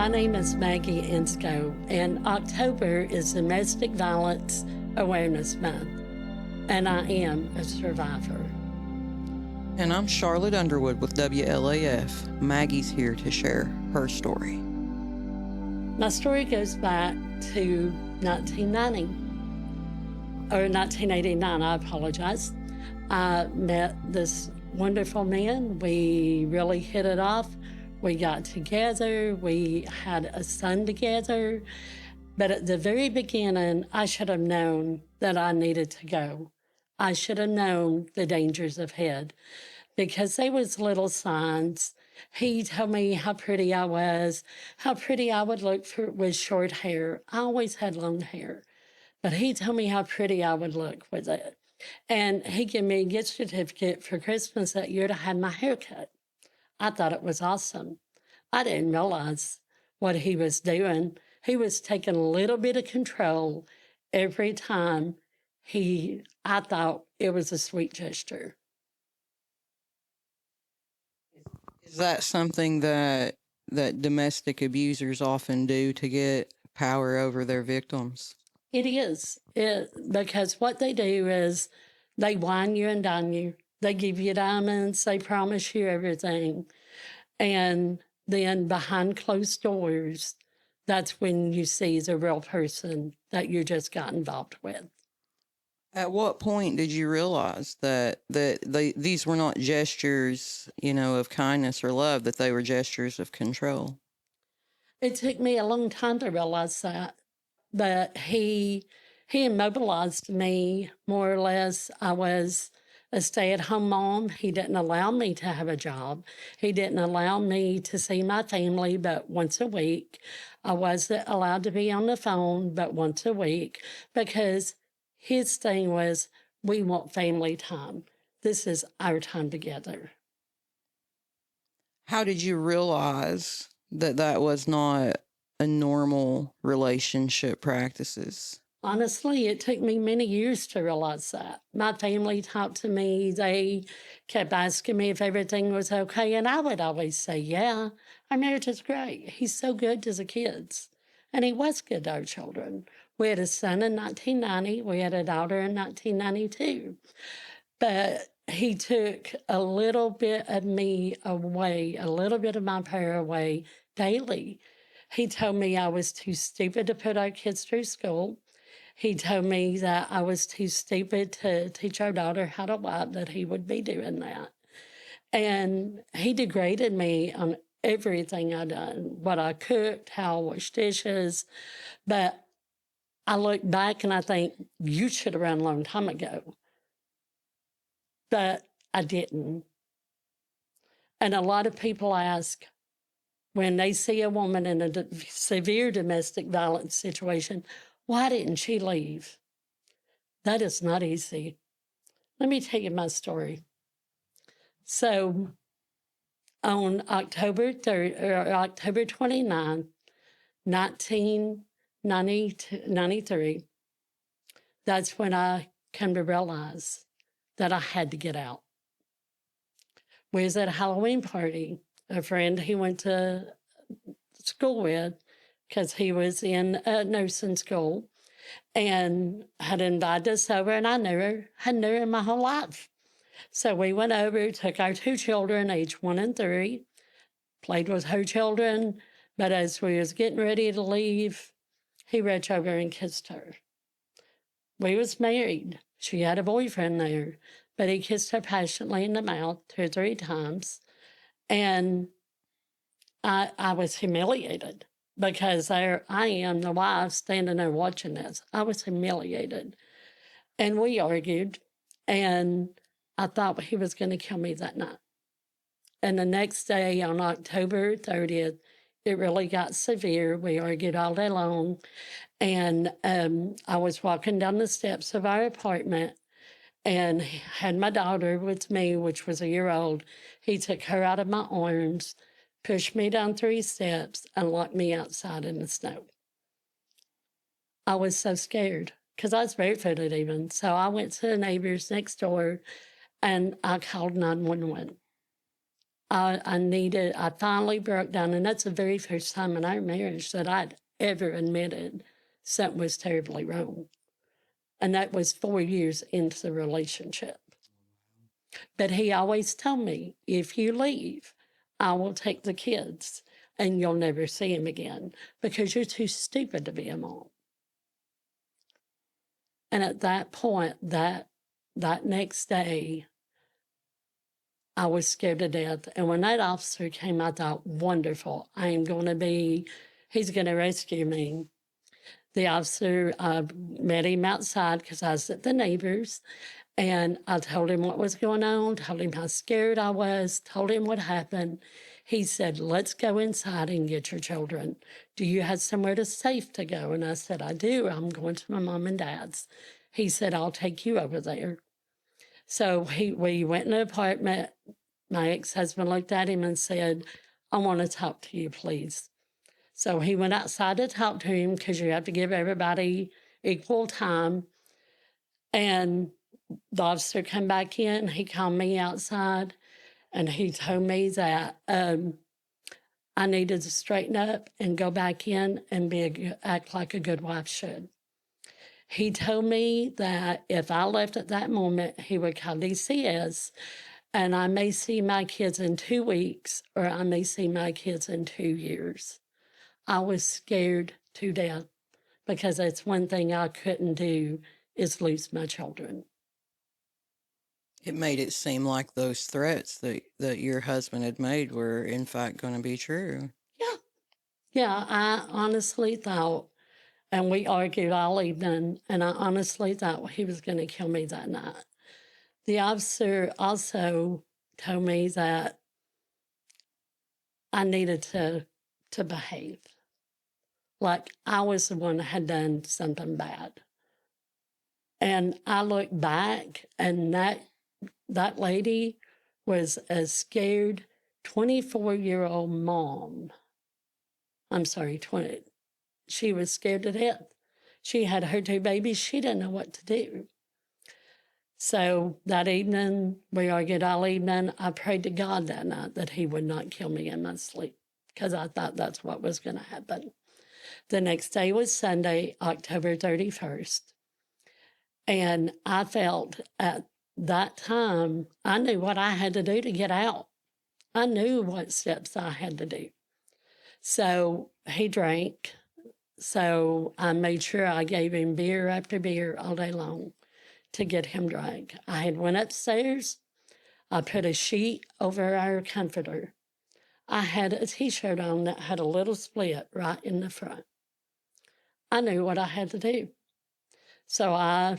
My name is Maggie Inscho, and October is Domestic Violence Awareness Month, and I am a survivor. And I'm Charlotte Underwood with WLAF. Maggie's here to share her story. My story goes back to 1990, or 1989, I apologize. I met this wonderful man. We really hit it off. We got together. We had a son together. But at the very beginning, I should have known that I needed to go. I should have known the dangers ahead because there was little signs. He told me how pretty I was, how pretty I would look with short hair. I always had long hair, but he told me how pretty I would look with it. And he gave me a gift certificate for Christmas that year to have my hair cut. I thought it was awesome. I didn't realize what he was doing. He was taking a little bit of control every time I thought it was a sweet gesture. Is that something that domestic abusers often do to get power over their victims? It is. Because what they do is they wine you and dine you. They give you diamonds. They promise you everything. And then behind closed doors, that's when you see the real person that you just got involved with. At what point did you realize that these were not gestures, of kindness or love, that they were gestures of control? It took me a long time to realize that. But he immobilized me, more or less. I was a stay-at-home mom. He didn't allow me to have a job. He didn't allow me to see my family but once a week. I wasn't allowed to be on the phone but once a week because his thing was, we want family time. This is our time together. How did you realize that was not a normal relationship practices? Honestly, it took me many years to realize that. My family talked to me. They kept asking me if everything was okay, and I would always say, yeah, our marriage is great. He's so good to the kids. And he was good to our children. We had a son in 1990. We had a daughter in 1992. But he took a little bit of me away, a little bit of my power away daily. He told me I was too stupid to put our kids through school. He told me that I was too stupid to teach our daughter how to wipe, that he would be doing that. And he degraded me on everything I done, what I cooked, how I washed dishes. But I look back and I think, you should have run a long time ago. But I didn't. And a lot of people ask, when they see a woman in a severe domestic violence situation, why didn't she leave? That is not easy. Let me tell you my story. So on October 3rd, or October 29th, 1993, that's when I come to realize that I had to get out. We was at a Halloween party. A friend he went to school with, because he was in nursing school, and had invited us over, and I knew her, had knew her my whole life. So we went over, took our two children, age 1 and 3, played with her children, but as we was getting ready to leave, he reached over and kissed her. We was married. She had a boyfriend there, but he kissed her passionately in the mouth 2 or 3 times, and I was humiliated. Because there I am, the wife, standing there watching this. I was humiliated. And we argued, and I thought he was going to kill me that night. And the next day, on October 30th, it really got severe. We argued all day long. And I was walking down the steps of our apartment and had my daughter with me, which was a year old. He took her out of my arms, pushed me down 3 steps, and locked me outside in the snow. I was so scared because I was barefooted even. So I went to the neighbors next door and I called 911. I finally broke down, and that's the very first time in our marriage that I'd ever admitted something was terribly wrong. And that was 4 years into the relationship. But he always told me, if you leave, I will take the kids and you'll never see him again because you're too stupid to be a mom. And at that point, that next day, I was scared to death. And when that officer came, I thought, wonderful. He's going to rescue me. The officer met him outside because I was at the neighbors. And I told him what was going on, told him how scared I was, told him what happened. He said, let's go inside and get your children. Do you have somewhere safe to go? And I said, I do. I'm going to my mom and dad's. He said, I'll take you over there. So we went in an apartment. My ex-husband looked at him and said, I want to talk to you, please. So he went outside to talk to him because you have to give everybody equal time. And the officer came back in. He called me outside, and he told me that I needed to straighten up and go back in and act like a good wife should. He told me that if I left at that moment, he would call DCS, and I may see my kids in 2 weeks, or I may see my kids in 2 years. I was scared to death because that's one thing I couldn't do is lose my children. It made it seem like those threats that your husband had made were in fact going to be true. Yeah. Yeah, I honestly thought, and we argued all evening, and I honestly thought he was going to kill me that night. The officer also told me that I needed to behave, like I was the one that had done something bad. And I look back, and that lady was a scared 24-year-old mom. I'm sorry, she was scared to death. She had her 2 babies. She didn't know what to do. So that evening, we argued all evening. I prayed to God that night that he would not kill me in my sleep because I thought that's what was going to happen. The next day was Sunday, October 31st. And I felt at that time, I knew what I had to do to get out. I knew what steps I had to do. So he drank. So I made sure I gave him beer after beer all day long to get him drank. I had went upstairs. I put a sheet over our comforter. I had a T-shirt on that had a little split right in the front. I knew what I had to do. So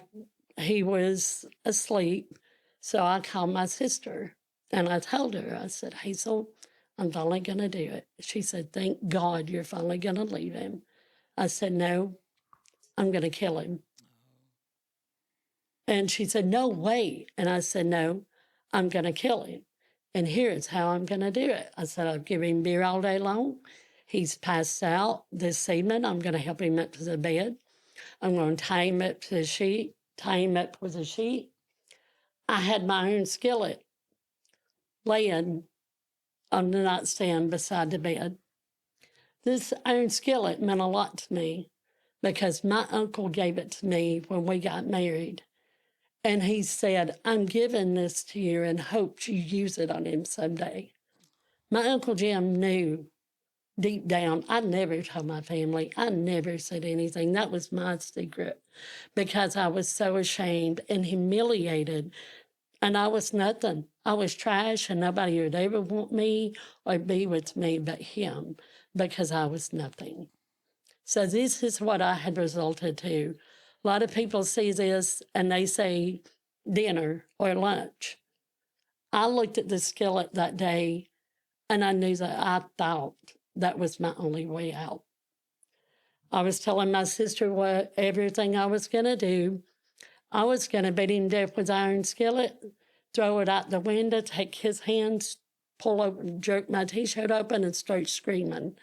he was asleep. So I called my sister and I told her, I said, Hazel, I'm finally going to do it. She said, thank God you're finally going to leave him. I said, no, I'm going to kill him. And she said, no way. And I said, no, I'm going to kill him. And here's how I'm going to do it. I said, I've given him beer all day long. He's passed out. This evening, I'm going to help him up to the bed. I'm going to tie him up to the sheet, tie him up with a sheet. I had my own skillet laying on the nightstand beside the bed. This iron skillet meant a lot to me because my uncle gave it to me when we got married. And he said, I'm giving this to you in hopes you use it on him someday. My Uncle Jim knew deep down, I never told my family. I never said anything. That was my secret because I was so ashamed and humiliated. And I was nothing. I was trash, and nobody would ever want me or be with me but him because I was nothing. So this is what I had resulted to. A lot of people see this and they say dinner or lunch. I looked at the skillet that day and I knew that I thought that was my only way out. I was telling my sister everything I was going to do. I was going to beat him to death with iron skillet, throw it out the window, take his hands, pull open, jerk my T-shirt open and start screaming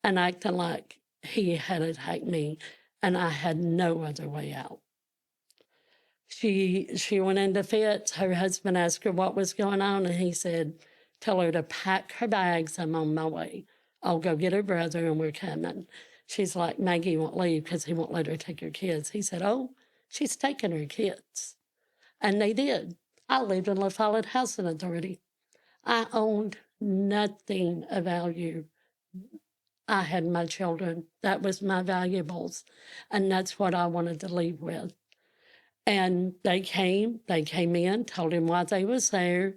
and acting like he had attacked me, and I had no other way out. She went into fits. Her husband asked her what was going on, and he said, tell her to pack her bags. I'm on my way. I'll go get her brother and we're coming. She's like, Maggie won't leave because he won't let her take her kids. He said, oh, she's taking her kids. And they did. I lived in La Follette Housing Authority. I owned nothing of value. I had my children. That was my valuables. And that's what I wanted to leave with. And they came in, told him why they was there.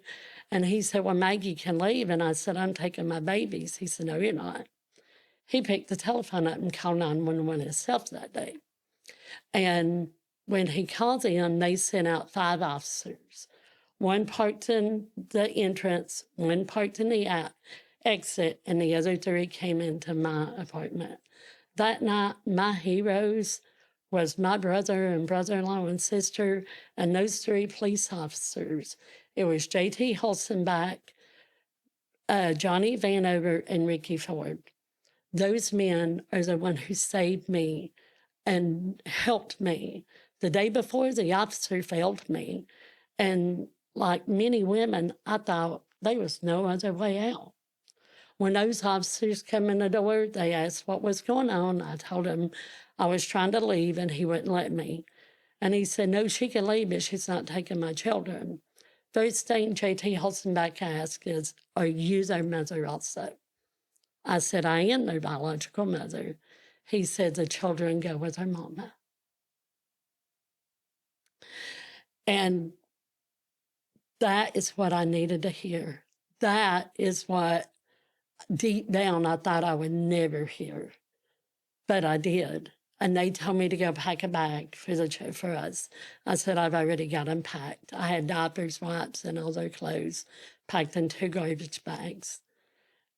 And he said, well, Maggie can leave. And I said, I'm taking my babies. He said, no, you're not. He picked the telephone up and called 911 himself that day. And when he called in, they sent out 5 officers. One parked in the entrance, one parked in the exit, and the other 3 came into my apartment. That night, my heroes was my brother and brother-in-law and sister and those 3 police officers. It was J.T. Holzenbach, Johnny Vanover, and Ricky Ford. Those men are the one who saved me and helped me. The day before, the officer failed me. And like many women, I thought there was no other way out. When those officers come in the door, they asked what was going on. I told them I was trying to leave and he wouldn't let me. And he said, no, she can leave, but she's not taking my children. First thing J.T. Holzenbach asked is, are you their mother also? I said, I am their biological mother. He said, the children go with their mama. And that is what I needed to hear. That is what deep down I thought I would never hear. But I did. And they told me to go pack a bag for us. I said, I've already got them packed. I had diapers, wipes, and all their clothes packed in 2 garbage bags.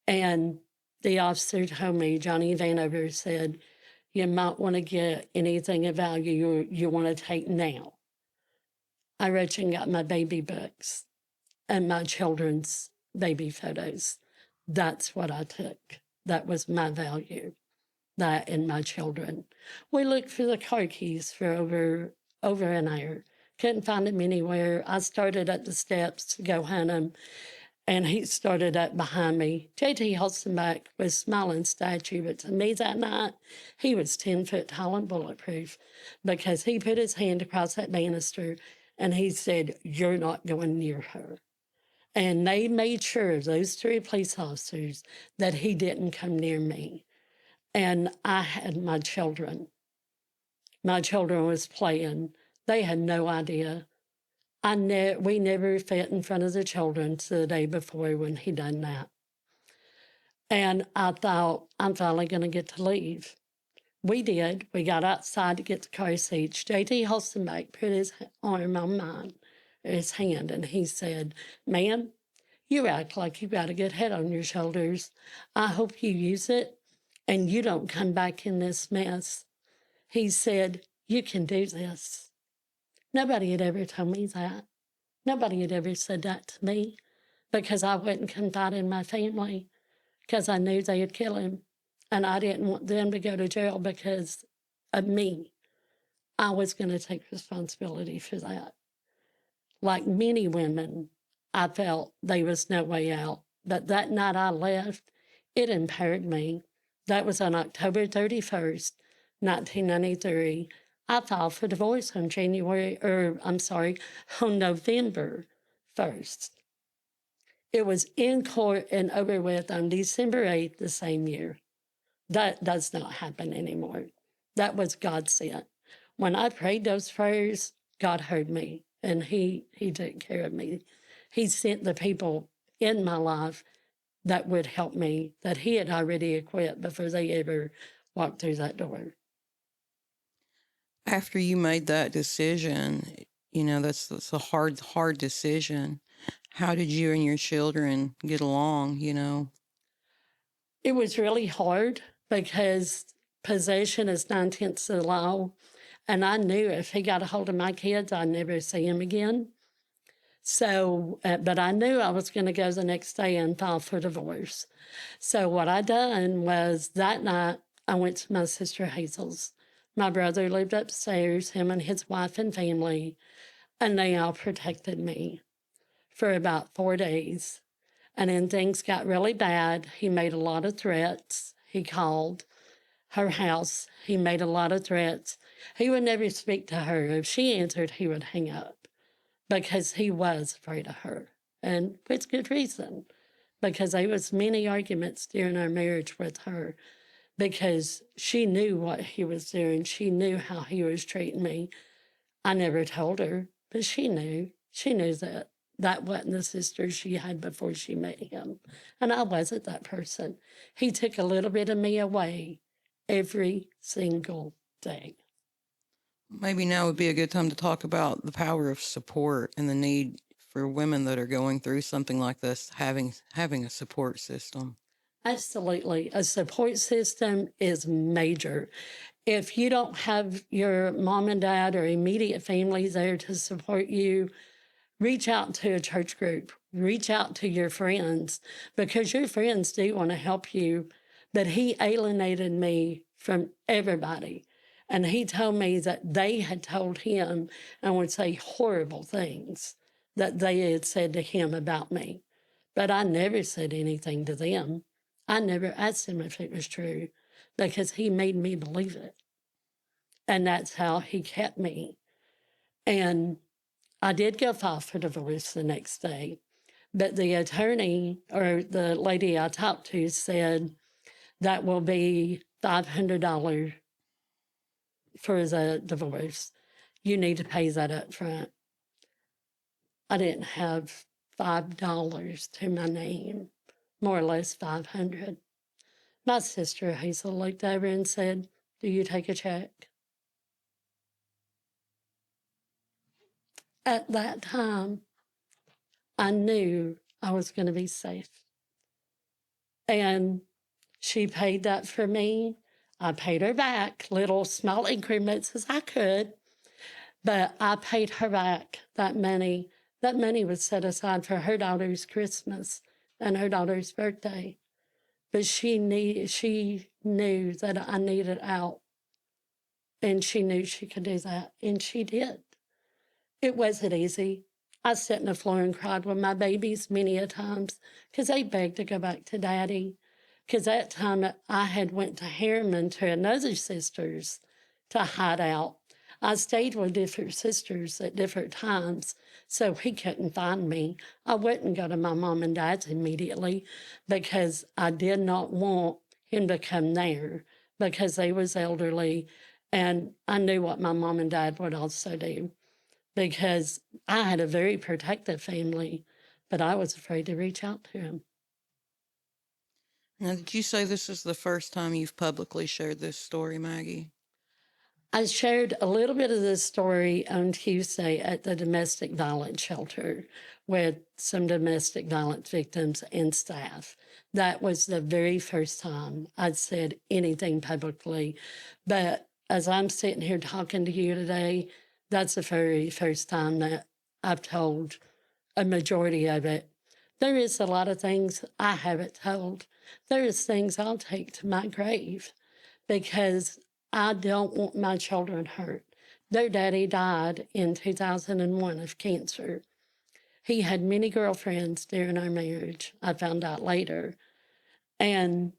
And the officer told me, Johnny Vanover said, you might want to get anything of value you want to take now. I reached and got my baby books and my children's baby photos. That's what I took. That was my value, that and my children. We looked for the car keys for over an hour. Couldn't find them anywhere. I started at the steps to go hunt them, and he started up behind me. J.T. Holzenbach was smiling statue, but to me that night, he was 10 foot tall and bulletproof because he put his hand across that banister and he said, you're not going near her. And they made sure, those 3 police officers, that he didn't come near me. And I had my children. My children was playing. They had no idea. We never fit in front of the children to the day before when he done that. And I thought, I'm finally going to get to leave. We did. We got outside to get the car seats. J.T. Holzenbach put his arm on mine, his hand, and he said, ma'am, you act like you got a good head on your shoulders. I hope you use it and you don't come back in this mess. He said, you can do this. Nobody had ever told me that. Nobody had ever said that to me because I wouldn't confide in my family because I knew they'd kill him. And I didn't want them to go to jail because of me. I was going to take responsibility for that. Like many women, I felt there was no way out. But that night I left, it impaired me. That was on October 31st, 1993. I filed for divorce on on November 1st. It was in court and over with on December 8th the same year. That does not happen anymore. That was God sent. When I prayed those prayers, God heard me and he took care of me. He sent the people in my life that would help me, that he had already equipped before they ever walked through that door. After you made that decision, that's a hard decision. How did you and your children get along, It was really hard because possession is 9/10 of the law. And I knew if he got a hold of my kids, I'd never see him again. So, but I knew I was going to go the next day and file for divorce. So what I done was that night, I went to my sister Hazel's. My brother lived upstairs, him and his wife and family, and they all protected me for about 4 days. And then things got really bad. He made a lot of threats. He called her house. He made a lot of threats. He would never speak to her. If she answered, he would hang up because he was afraid of her. And with good reason, because there was many arguments during our marriage with her because she knew what he was doing. She knew how he was treating me. I never told her, but she knew. She knew that that wasn't the sister she had before she met him. And I wasn't that person. He took a little bit of me away every single day. Maybe now would be a good time to talk about the power of support and the need for women that are going through something like this, having a support system. Absolutely. A support system is major. If you don't have your mom and dad or immediate family there to support you, reach out to a church group, reach out to your friends, because your friends do want to help you. But he alienated me from everybody. And he told me that they had told him and would say horrible things that they had said to him about me. But I never said anything to them. I never asked him if it was true because he made me believe it. And that's how he kept me. And I did go file for divorce the next day, but the attorney or the lady I talked to said that will be $500 for the divorce. You need to pay that up front. I didn't have $5 to my name, more or less 500. My sister Hazel looked over and said, "Do you take a check?" At that time, I knew I was going to be safe. And she paid that for me. I paid her back, little small increments as I could, but I paid her back that money. That money was set aside for her daughter's Christmas and her daughter's birthday. But she knew that I needed out, and she knew she could do that, and she did. It wasn't easy. I sat on the floor and cried with my babies many a times because they begged to go back to Daddy. Because that time I had went to Harriman to another sister's to hide out. I stayed with different sisters at different times, so he couldn't find me. I wouldn't go to my mom and dad's immediately because I did not want him to come there because they was elderly, and I knew what my mom and dad would also do because I had a very protective family, but I was afraid to reach out to him. Now, did you say this is the first time you've publicly shared this story, Maggie? I shared a little bit of this story on Tuesday at the domestic violence shelter with some domestic violence victims and staff. That was the very first time I'd said anything publicly. But as I'm sitting here talking to you today, that's the very first time that I've told a majority of it. There is a lot of things I haven't told. There is things I'll take to my grave because I don't want my children hurt. Their daddy died in 2001 of cancer. He had many girlfriends during our marriage, I found out later. And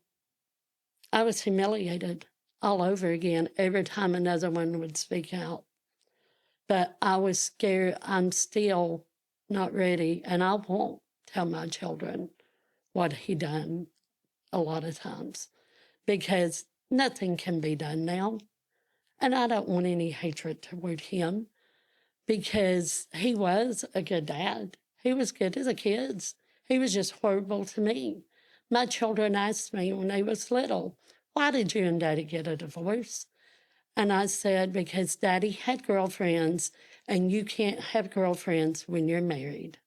I was humiliated all over again every time another one would speak out. But I was scared. I'm still not ready, and I won't tell my children what he done a lot of times because nothing can be done now. And I don't want any hatred toward him because he was a good dad. He was good to the kids. He was just horrible to me. My children asked me when they was little, "Why did you and Daddy get a divorce?" And I said, "Because Daddy had girlfriends and you can't have girlfriends when you're married."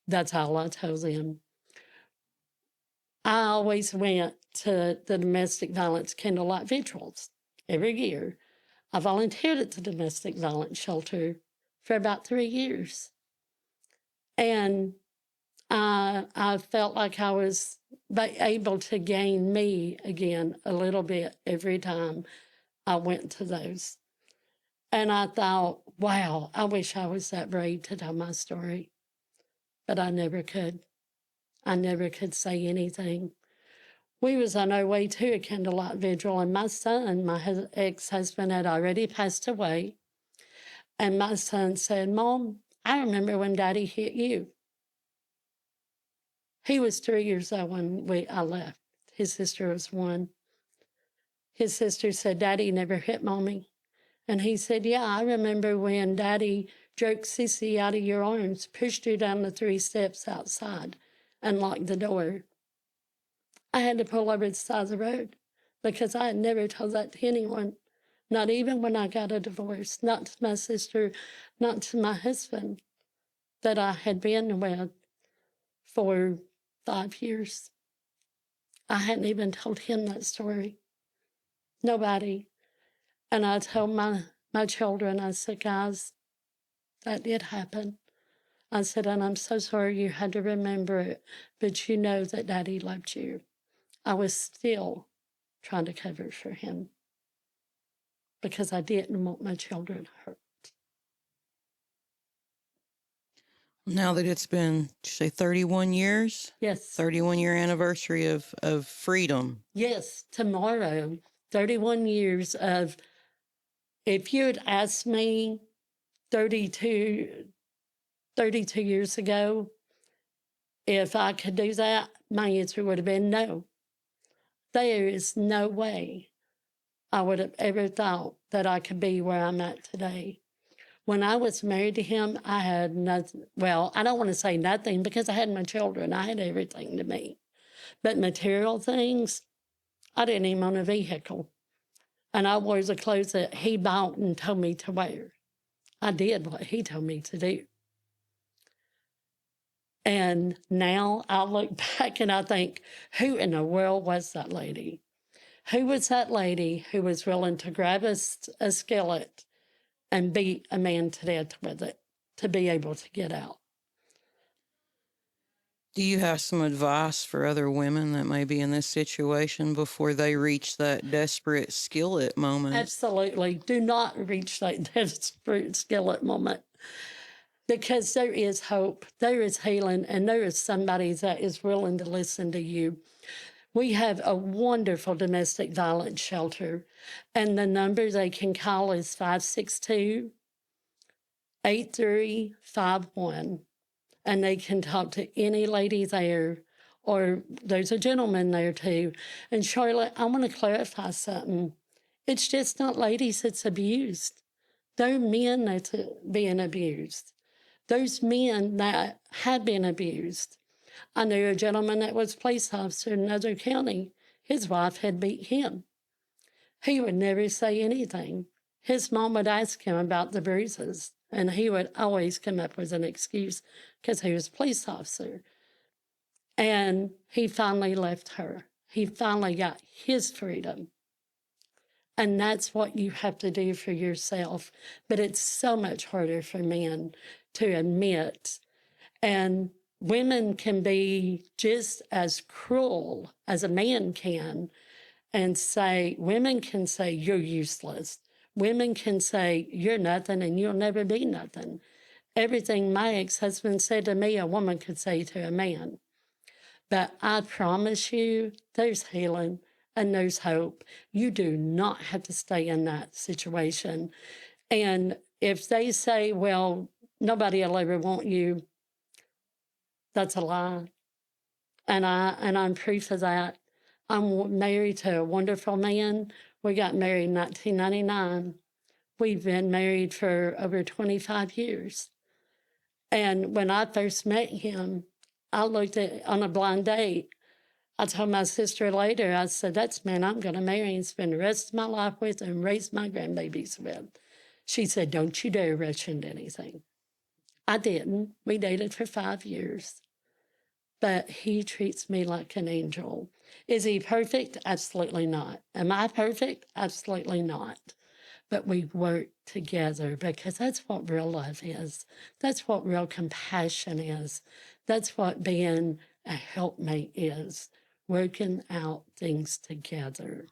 That's all I told them. I always went to the domestic violence candlelight vigils every year. I volunteered at the domestic violence shelter for about 3 years. And I felt like I was able to gain me again a little bit every time I went to those. And I thought, wow, I wish I was that brave to tell my story. But I never could. I never could say anything. We was on our way to a candlelight vigil, and my son, my ex-husband, had already passed away. And my son said, Mom, I remember when Daddy hit you. He was 3 years old when I left. His sister was 1. His sister said, Daddy never hit Mommy. And he said, yeah, I remember when Daddy jerked Sissy out of your arms, pushed her down the 3 steps outside, and locked the door. I had to pull over the side of the road because I had never told that to anyone, not even when I got a divorce, not to my sister, not to my husband that I had been with for 5 years. I hadn't even told him that story. Nobody. And I told my children, I said, guys, that did happen. I said, and I'm so sorry you had to remember it, but you know that Daddy loved you. I was still trying to cover for him because I didn't want my children hurt. Now that it's been, did you say 31 years? Yes. 31-year anniversary of freedom. Yes, tomorrow, 31 years of, if you had asked me 32 years ago if I could do that, my answer would have been no. There is no way I would have ever thought that I could be where I'm at today. When I was married to him, I had nothing. Well, I don't want to say nothing because I had my children. I had everything to me. But material things, I didn't even own a vehicle. And I wore the clothes that he bought and told me to wear. I did what he told me to do. And now I look back and I think, who in the world was that lady? Who was that lady who was willing to grab a skillet and beat a man to death with it to be able to get out? Do you have some advice for other women that may be in this situation before they reach that desperate skillet moment? Absolutely. Do not reach that desperate skillet moment because there is hope, there is healing, and there is somebody that is willing to listen to you. We have a wonderful domestic violence shelter, and the number they can call is 562-8351, and they can talk to any lady there, or there's a gentleman there too. And Charlotte, I want to clarify something. It's just not ladies that's abused. They're men that's being abused. Those men that have been abused. I knew a gentleman that was a police officer in another county. His wife had beat him. He would never say anything. His mom would ask him about the bruises, and he would always come up with an excuse because he was a police officer. And he finally left her. He finally got his freedom. And that's what you have to do for yourself. But it's so much harder for men to admit. And women can be just as cruel as a man can and say, women can say, you're useless. Women can say, you're nothing and you'll never be nothing. Everything my ex-husband said to me, a woman could say to a man. But I promise you, there's healing and there's hope. You do not have to stay in that situation. And if they say, well, nobody will ever want you, that's a lie. And I'm proof of that. I'm married to a wonderful man. We got married in 1999. We've been married for over 25 years. And when I first met him, I looked at on a blind date. I told my sister later, I said, that's the man I'm going to marry and spend the rest of my life with and raise my grandbabies with. She said, don't you dare rush into anything. I didn't. We dated for 5 years. But he treats me like an angel. Is he perfect? Absolutely not. Am I perfect? Absolutely not. But we work together because that's what real love is. That's what real compassion is. That's what being a helpmate is, working out things together.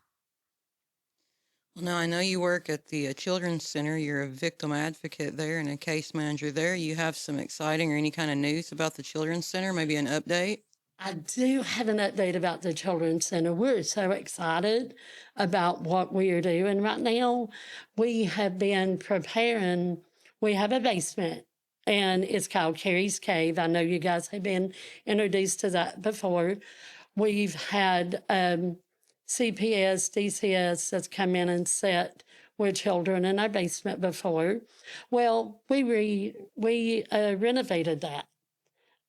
Well, now I know you work at the Children's Center. You're a victim advocate there and a case manager there. You have some exciting or any kind of news about the Children's Center, maybe an update? I do have an update about the Children's Center. We're so excited about what we are doing right now. We have been preparing, we have a basement, and it's called Carrie's Cave. I know you guys have been introduced to that before. We've had CPS, DCS that's come in and sat with children in our basement before. Well, we renovated that.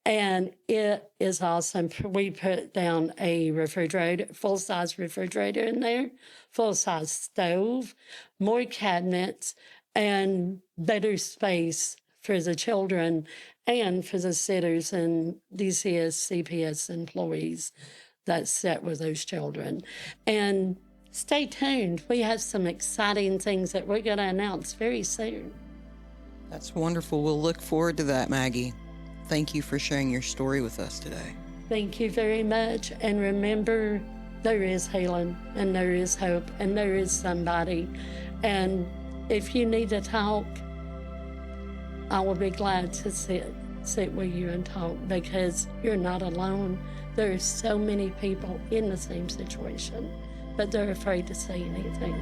And it is awesome. We put down a refrigerator, full-size refrigerator in there, full-size stove, more cabinets, and better space for the children and for the sitters and DCS, CPS employees that sit with those children. And stay tuned. We have some exciting things that we're going to announce very soon. That's wonderful. We'll look forward to that, Maggie. Thank you for sharing your story with us today. Thank you very much. And remember, there is healing and there is hope and there is somebody. And if you need to talk, I will be glad to sit with you and talk, because you're not alone. There are so many people in the same situation, but they're afraid to say anything.